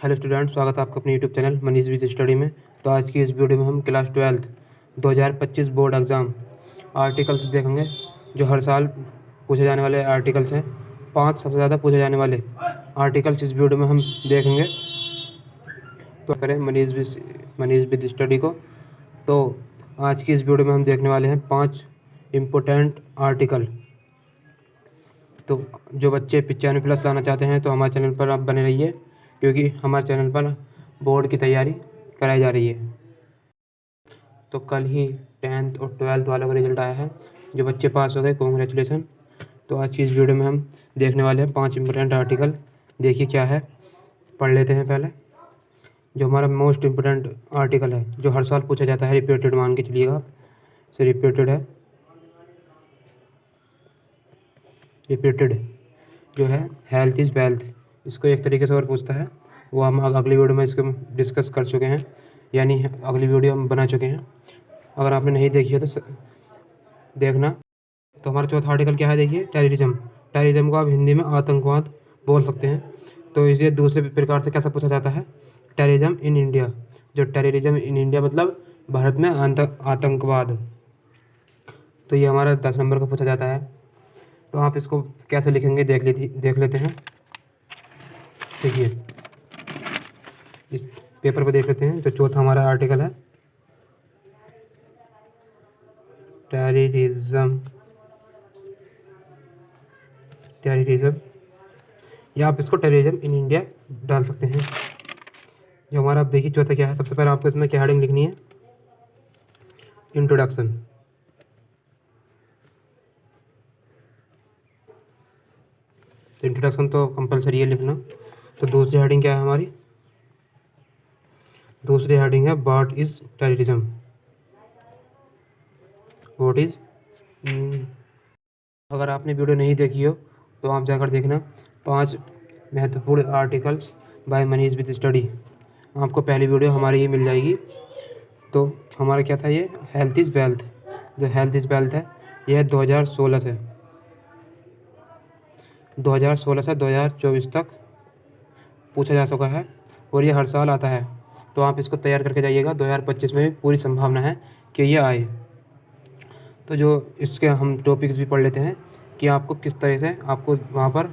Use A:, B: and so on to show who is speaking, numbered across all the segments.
A: Hello student, स्वागत है आपका अपने YouTube channel Manish with study में। तो आज की इस वीडियो में हम क्लास 12 2025 बोर्ड एग्ज़ाम आर्टिकल्स देखेंगे, जो हर साल पूछे जाने वाले आर्टिकल्स हैं। 5 सबसे ज़्यादा पूछे जाने वाले आर्टिकल्स इस वीडियो में हम देखेंगे। तो करें मनीष विद स्टडी को। तो आज की इस वीडियो में हम देखने वाले हैं 5 इम्पोर्टेंट आर्टिकल। तो जो बच्चे 95+ लाना चाहते हैं तो हमारे चैनल पर आप बने रहिए, क्योंकि हमारे चैनल पर बोर्ड की तैयारी कराई जा रही है। तो कल ही 10th और 12th वालों का रिजल्ट आया है। जो बच्चे पास हो गए, कॉन्ग्रेचुलेसन। तो आज की इस वीडियो में हम देखने वाले हैं 5 इम्पोर्टेंट आर्टिकल। देखिए क्या है, पढ़ लेते हैं पहले। जो हमारा मोस्ट इम्पोर्टेंट आर्टिकल है, जो हर साल पूछा जाता है, रिपीटेड मान के चलिएगा आप, से रिपीटेड है। रिपीटेड जो है हेल्थ इज़ वेल्थ, इसको एक तरीके से और पूछता है, वो हम अगली वीडियो में इसको डिस्कस कर चुके हैं, यानी अगली वीडियो हम बना चुके हैं। अगर आपने नहीं देखी है तो देखना। तो हमारा चौथा आर्टिकल क्या है, देखिए, टेररिज्म। टेररिज्म को आप हिंदी में आतंकवाद बोल सकते हैं। तो इसे दूसरे प्रकार से कैसा पूछा जाता है, टेररिज्म इन इंडिया। जो टेररिज्म इन इंडिया मतलब भारत में आतंकवाद। तो ये हमारा 10 नंबर का पूछा जाता है। तो आप इसको कैसे लिखेंगे देख लेते हैं। देखिए, इस पेपर पर देख लेते हैं। जो चौथा हमारा आर्टिकल है, टेररिज्म, या आप इसको टेररिज्म इन इंडिया डाल सकते हैं। जो हमारा, आप देखिए चौथा क्या है। सबसे पहले आपको इसमें क्या हेडिंग लिखनी है, इंट्रोडक्शन। तो इंट्रोडक्शन तो कंपलसरी है लिखना। तो दूसरी हेडिंग क्या है हमारी, दूसरी हेडिंग है what is terrorism. What is, अगर आपने वीडियो नहीं देखी हो तो आप जाकर देखना। 5 महत्वपूर्ण articles by Manish with study, आपको पहली वीडियो हमारी ये मिल जाएगी। तो हमारा क्या था, ये हेल्थ इज़ वेल्थ। जो हेल्थ इज़ वेल्थ है, यह 2016 से 2024 तक पूछा जा चुका है, और ये हर साल आता है। तो आप इसको तैयार करके जाइएगा। 2025 में भी पूरी संभावना है कि ये आए। तो जो इसके हम टॉपिक्स भी पढ़ लेते हैं कि आपको किस तरह से आपको वहाँ पर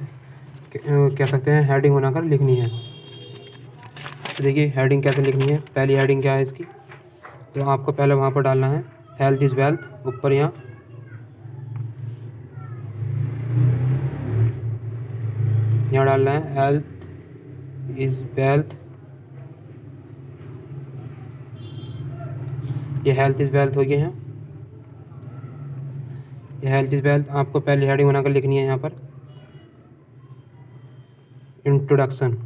A: कह सकते हैं हेडिंग बनाकर लिखनी है। तो देखिए हेडिंग कैसे लिखनी है। पहली हेडिंग क्या है इसकी, तो आपको पहले वहाँ पर डालना है हेल्थ इज़ वेल्थ, ऊपर यहाँ डालना है हेल्थ इज़ वेल्थ। ये हेल्थ इज़ वेल्थ हो गए हैं। ये हेल्थ इज़ वेल्थ आपको पहली हेडिंग बनाकर लिखनी है यहाँ पर, इंट्रोडक्शन।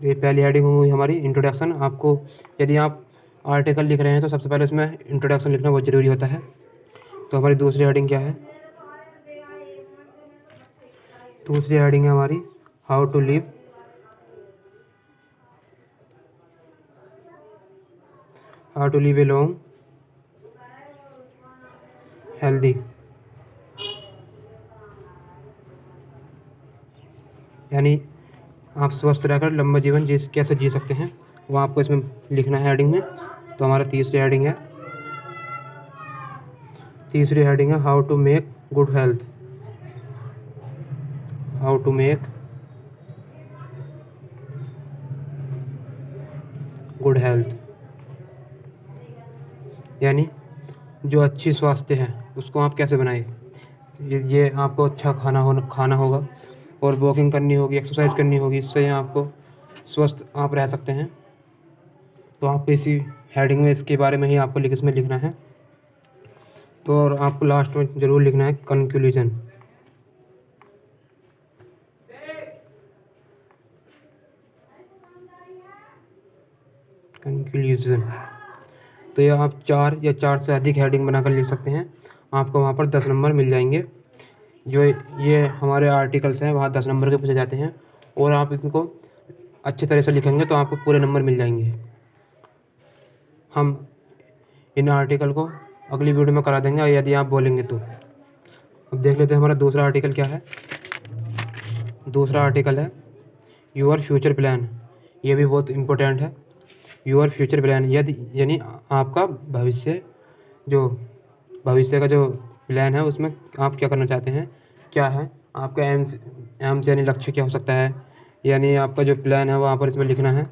A: ये पहली हेडिंग हुई हमारी इंट्रोडक्शन। आपको यदि आप आर्टिकल लिख रहे हैं तो सबसे पहले इसमें इंट्रोडक्शन लिखना बहुत ज़रूरी होता है। तो हमारी दूसरी हेडिंग क्या है, दूसरी हेडिंग है हमारी how to live a long healthy, यानी आप स्वस्थ रहकर लंबा जीवन कैसे जी सकते हैं, वो आपको इसमें लिखना है हेडिंग में। तो हमारा तीसरी हेडिंग है how to make good health. How to make good health, यानी जो अच्छी स्वास्थ्य है उसको आप कैसे बनाए। ये आपको अच्छा खाना होगा, और वॉकिंग करनी होगी, एक्सरसाइज करनी होगी। इससे आपको स्वस्थ आप रह सकते हैं। तो आपको इसी हेडिंग में इसके बारे में ही आपको इसमें लिखना है। तो और आपको लास्ट में ज़रूर लिखना है कंक्लूजन। तो ये आप 4 या 4 से अधिक हेडिंग बनाकर लिख सकते हैं। आपको वहाँ पर 10 नंबर मिल जाएंगे। जो ये हमारे आर्टिकल्स हैं वहाँ 10 नंबर के पूछे जाते हैं, और आप इनको अच्छी तरह से लिखेंगे तो आपको पूरे नंबर मिल जाएंगे। हम इन आर्टिकल को अगली वीडियो में करा देंगे, यदि आप बोलेंगे तो। अब देख लेते हैं हमारा दूसरा आर्टिकल क्या है। दूसरा आर्टिकल है योर फ्यूचर प्लान। ये भी बहुत इम्पोर्टेंट है। योर फ्यूचर प्लान यदि यानी आपका भविष्य का जो प्लान है उसमें आप क्या करना चाहते हैं, क्या है आपका एम्स यानी लक्ष्य क्या हो सकता है, यानी आपका जो प्लान है वहाँ पर इसमें लिखना है।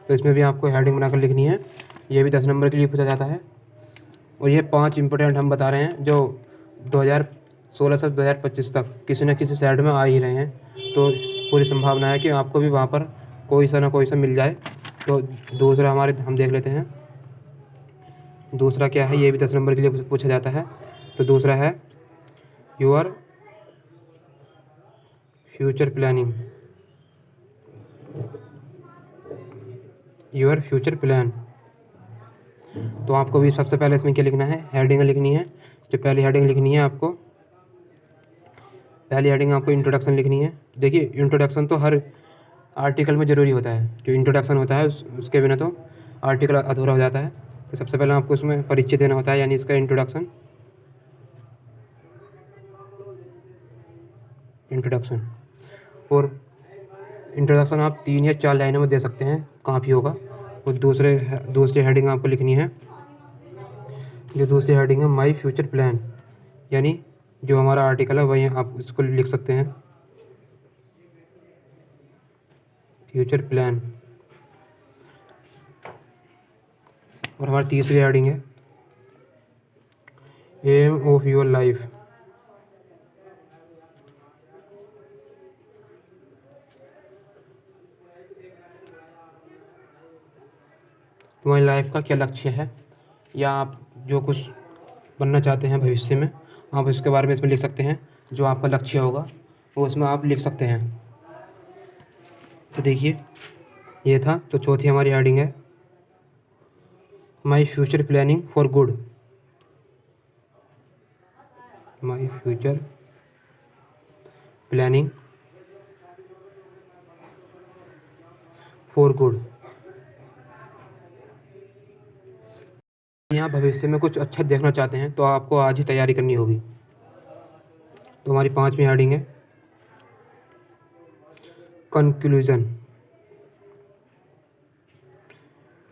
A: तो इसमें भी आपको हेडिंग बनाकर लिखनी है। ये भी 10 नंबर के लिए पूछा जाता है। और ये 5 इम्पोर्टेंट हम बता रहे हैं जो 2016 से 2025 तक किसी न किसी साइड में आ ही रहे हैं। तो पूरी संभावना है कि आपको भी वहाँ पर कोई सा ना कोई सा मिल जाए। तो दूसरा हमारे हम देख लेते हैं दूसरा क्या है। ये भी 10 नंबर के लिए पूछा जाता है। तो दूसरा है your future planning, your future plan. तो आपको भी सबसे पहले इसमें क्या लिखना है, हेडिंग लिखनी है। जो पहली हेडिंग लिखनी है आपको, पहली हेडिंग आपको इंट्रोडक्शन लिखनी है। देखिए इंट्रोडक्शन तो हर आर्टिकल में ज़रूरी होता है। जो इंट्रोडक्शन होता है उसके बिना तो आर्टिकल अधूरा हो जाता है। तो सबसे पहले आपको उसमें परिचय देना होता है, यानी इसका इंट्रोडक्शन। और इंट्रोडक्शन आप 3 या 4 लाइनों में दे सकते हैं, काफ़ी होगा। और दूसरी हेडिंग आपको लिखनी है। जो दूसरी हेडिंग है माई फ्यूचर प्लान, यानी जो हमारा आर्टिकल है वही आप इसको लिख सकते हैं, फ्यूचर प्लान। और हमारी तीसरी हेडिंग है एम ऑफ योर लाइफ। तुम्हारी लाइफ का क्या लक्ष्य है, या आप जो कुछ बनना चाहते हैं भविष्य में, आप इसके बारे में इसमें लिख सकते हैं। जो आपका लक्ष्य होगा वो उसमें आप लिख सकते हैं। तो देखिए ये था। तो चौथी हमारी हेडिंग है my future planning for good, my future planning for good. यहाँ भविष्य में कुछ अच्छा देखना चाहते हैं तो आपको आज ही तैयारी करनी होगी। तो हमारी 5वीं हेडिंग है कंक्लूजन।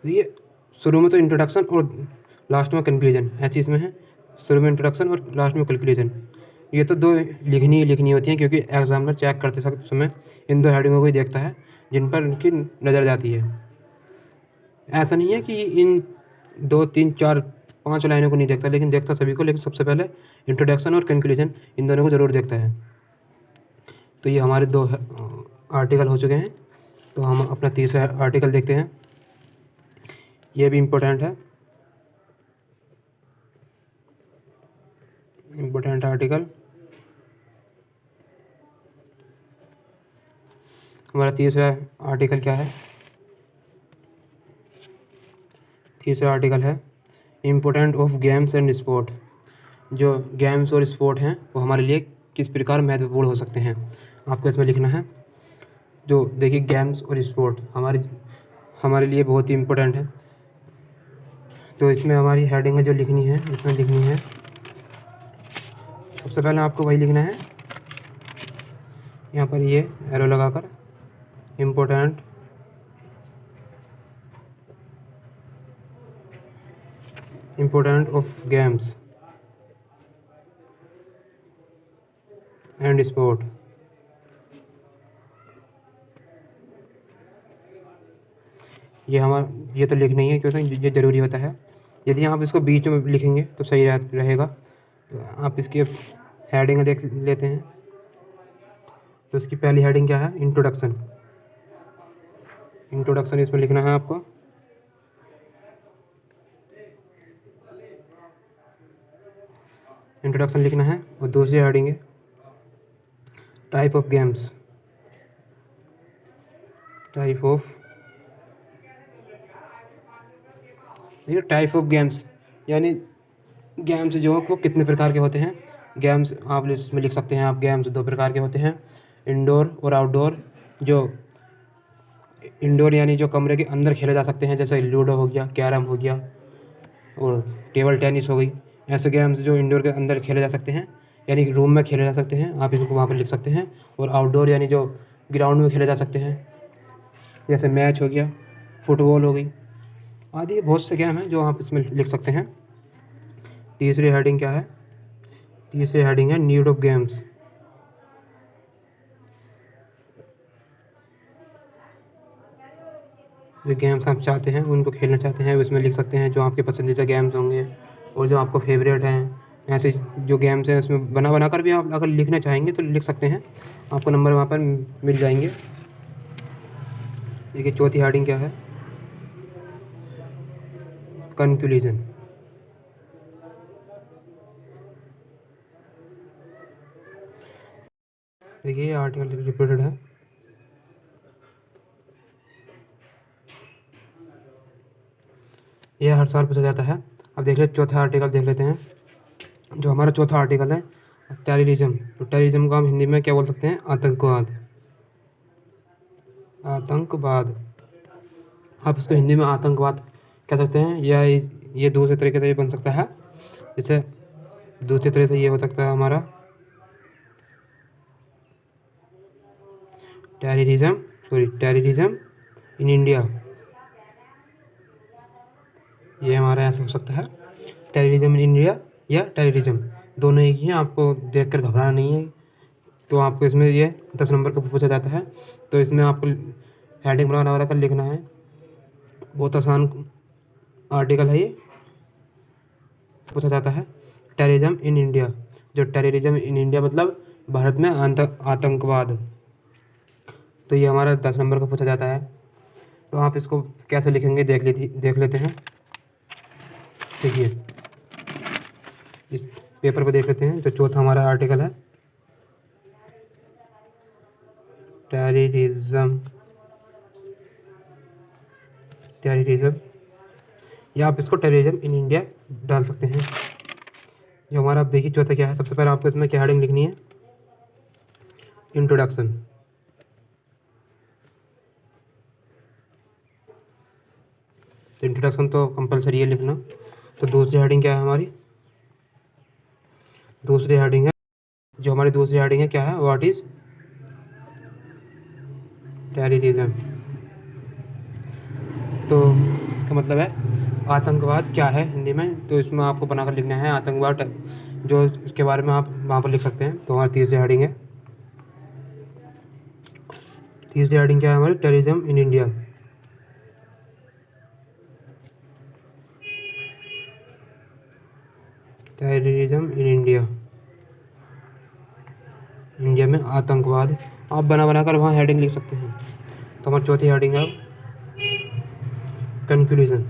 A: ये शुरू में तो इंट्रोडक्शन और लास्ट में कंक्लूजन, ऐसी इसमें है। शुरू में इंट्रोडक्शन और लास्ट में कंक्लूजन। ये तो 2 लिखनी होती हैं, क्योंकि एग्जामिनर चेक करते समय इन 2 हेडिंगों को ही देखता है जिन पर उनकी नज़र जाती है। ऐसा नहीं है कि इन 2, 3, 4, 5 लाइनों को नहीं देखता, लेकिन देखता सभी को। लेकिन सबसे पहले इंट्रोडक्शन और कंक्लूजन इन दोनों को ज़रूर देखता है। तो ये हमारे 2 आर्टिकल हो चुके हैं। तो हम अपना तीसरा आर्टिकल देखते हैं। ये भी इम्पोर्टेंट है, इम्पोर्टेंट आर्टिकल। हमारा तीसरा आर्टिकल क्या है, तीसरा आर्टिकल है important of games and sport. जो गेम्स और स्पोर्ट हैं वो हमारे लिए किस प्रकार महत्वपूर्ण हो सकते हैं, आपको इसमें लिखना है। जो देखिए गेम्स और स्पोर्ट हमारे लिए बहुत ही इम्पोर्टेंट है। तो इसमें हमारी हेडिंग जो लिखनी है, इसमें लिखनी है सबसे पहले आपको वही लिखना है, यहाँ पर ये एरो लगाकर important of games and sport. ये तो लिखना ही है, क्योंकि ये ज़रूरी होता है। यदि आप इसको बीच में लिखेंगे तो सही रहेगा। तो आप इसकी हेडिंग देख लेते हैं। तो इसकी पहली हेडिंग क्या है, इंट्रोडक्शन। इंट्रोडक्शन इसमें लिखना है आपको। इंट्रोडक्शन लिखना है। और दूसरी हेडिंग है type of games, type of games, यानी गेम्स जो वो कितने प्रकार के होते हैं। गेम्स आप इसमें लिख सकते हैं। आप गेम्स 2 प्रकार के होते हैं, इंडोर और आउटडोर। जो इंडोर यानी जो कमरे के अंदर खेले जा सकते हैं, जैसे लूडो हो गया, कैरम हो गया और टेबल टेनिस हो गई। ऐसे गेम्स जो इंडोर के अंदर खेले जा सकते हैं, यानी रूम में खेले जा सकते हैं, आप इसको वहाँ पर लिख सकते हैं। और आउटडोर यानी जो ग्राउंड में खेले जा सकते हैं, जैसे मैच हो गया, फुटबॉल हो गई आदि बहुत से गेम हैं जो आप इसमें लिख सकते हैं। तीसरी हेडिंग क्या है? तीसरी हेडिंग है नीड ऑफ गेम्स। जो गेम्स आप चाहते हैं, उनको खेलना चाहते हैं, उसमें लिख सकते हैं जो आपके पसंदीदा गेम्स होंगे और जो आपको फेवरेट हैं। ऐसे जो गेम्स हैं उसमें बना कर भी आप अगर लिखना चाहेंगे तो लिख सकते हैं, आपको नंबर वहाँ पर मिल जाएंगे। देखिए चौथी हेडिंग क्या है? कंक्लूजन। देखिए ये आर्टिकल रिपीटेड है। यह हर साल पूछा जाता है। अब देख लेते चौथा आर्टिकल देख लेते हैं। जो हमारा चौथा आर्टिकल है टेररिज्म। तो टेररिज्म को हम हिंदी में क्या बोल सकते हैं? आतंकवाद। आतंकवाद, आप इसको हिंदी में आतंकवाद कह सकते हैं, या ये दूसरे तरीके से भी बन सकता है। जैसे दूसरे तरीके से ये हो सकता है हमारा टेररिज्म इन इंडिया। ये हमारा ऐसा हो सकता है टेररिज्म इन इंडिया या टेररिज्म, दोनों एक ही हैं। आपको देखकर घबराना नहीं है। तो आपको इसमें ये 10 नंबर का पूछा जाता है। तो इसमें आपको हेडिंग बना कर लिखना है। बहुत आसान आर्टिकल है ये। पूछा जाता है टेररिज्म इन इंडिया। जो टेररिज्म इन इंडिया मतलब भारत में आतंकवाद। तो ये हमारा 10 नंबर का पूछा जाता है। तो आप इसको कैसे लिखेंगे देख लेते हैं। देखिए इस पेपर पे देख लेते हैं। जो चौथा हमारा आर्टिकल है टेररिज्म, या आप इसको टेररिज्म इन इंडिया डाल सकते हैं। जो हमारा आप देखिए चौथा क्या है। सबसे पहले आपको इसमें क्या हेडिंग लिखनी है? इंट्रोडक्शन। तो इंट्रोडक्शन तो कंपलसरी है लिखना। तो दूसरी हेडिंग क्या है हमारी? दूसरी हेडिंग है, जो हमारी दूसरी हेडिंग है क्या है? What is terrorism. तो इसका मतलब है आतंकवाद क्या है हिंदी में। तो इसमें आपको बनाकर लिखना है आतंकवाद, जो इसके बारे में आप वहाँ पर लिख सकते हैं। तो हमारी तीसरी हेडिंग है। तीसरी हेडिंग क्या है हमारी? Terrorism in India. Terrorism in India, India में आतंकवाद। आप बना कर वहाँ हेडिंग लिख सकते हैं। तो हमारी चौथी हेडिंग है कंक्लूजन।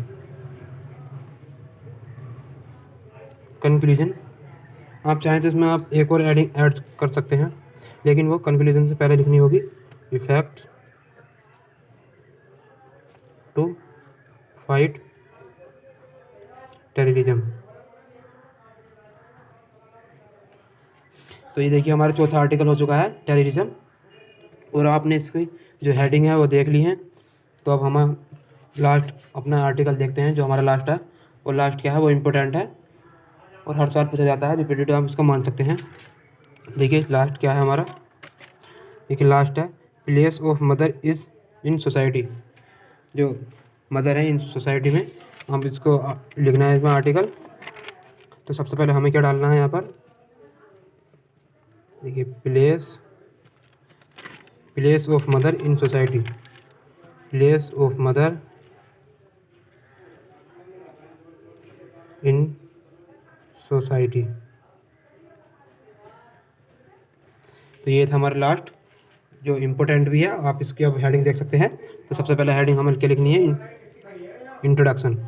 A: कंक्लूजन आप चाहें तो इसमें आप एक और एडिंग ऐड कर सकते हैं, लेकिन वो कंक्लूजन से पहले लिखनी होगी। Effect to fight terrorism. तो ये देखिए हमारा चौथा आर्टिकल हो चुका है टेररिज्म, और आपने इसकी जो हेडिंग है वो देख ली है। तो अब हम लास्ट अपना आर्टिकल देखते हैं जो हमारा लास्ट है। और लास्ट क्या है? वो इम्पोर्टेंट है और हर साल पूछा जाता है, रिपीटेड आप इसको मान सकते हैं। देखिए लास्ट क्या है हमारा? देखिए लास्ट है place of mother is in society. जो मदर है इन सोसाइटी में, हम इसको लिखना है इसमें आर्टिकल। तो सबसे पहले हमें क्या डालना है यहाँ पर? देखिए place of mother in society. Place of mother in society. तो ये था हमारा लास्ट, जो इम्पोर्टेंट भी है। आप इसकी अब हेडिंग देख सकते हैं। तो सबसे पहले हेडिंग हमें क्या लिखनी है? इंट्रोडक्शन।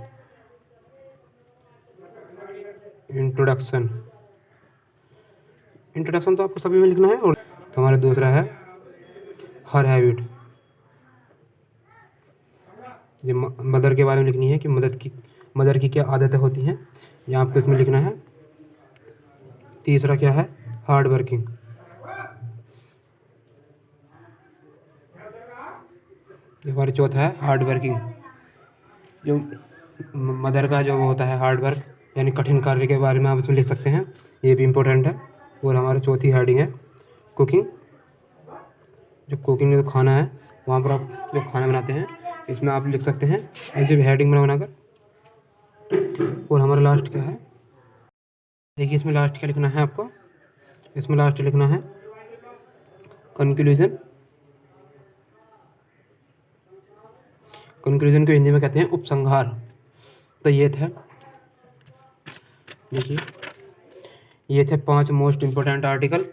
A: इंट्रोडक्शन इंट्रोडक्शन तो आपको सभी में लिखना है। और तो हमारा दूसरा है हर हैबिट। जो मदर के बारे में लिखनी है कि मदर की क्या आदतें होती हैं, ये आपको इसमें लिखना है। तीसरा क्या है? Hard working. जो हमारी चौथा है हार्ड वर्किंग। जो मदर का जो वो होता है हार्ड वर्क, यानी कठिन कार्य के बारे में आप इसमें लिख सकते हैं। ये भी इम्पोर्टेंट है। और हमारी चौथी हेडिंग है कुकिंग। जो कुकिंग जो खाना है वहाँ पर आप जो खाना बनाते हैं इसमें आप लिख सकते हैं ऐसे हेडिंग बनाकर। और हमारा लास्ट क्या है, देखिए इसमें लास्ट क्या लिखना है आपको, इसमें लास्ट लिखना है कंक्लूजन। कंक्लूजन को हिंदी में कहते हैं उपसंहार। तो ये थे, देखिए ये थे 5 मोस्ट इम्पोर्टेंट आर्टिकल।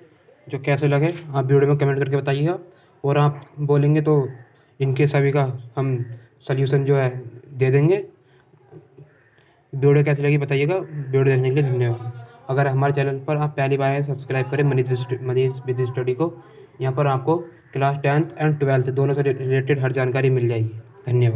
A: जो कैसे लगे आप वीडियो में कमेंट करके बताइएगा, और आप बोलेंगे तो इनके सभी का हम सल्यूशन जो है दे देंगे। वीडियो कैसी लगी बताइएगा। वीडियो देखने के लिए धन्यवाद। अगर हमारे चैनल पर आप पहली बार आए सब्सक्राइब करें मनीष विद स्टडी को। यहाँ पर आपको क्लास 10th एंड 12th दोनों से रिलेटेड हर जानकारी मिल जाएगी। धन्यवाद।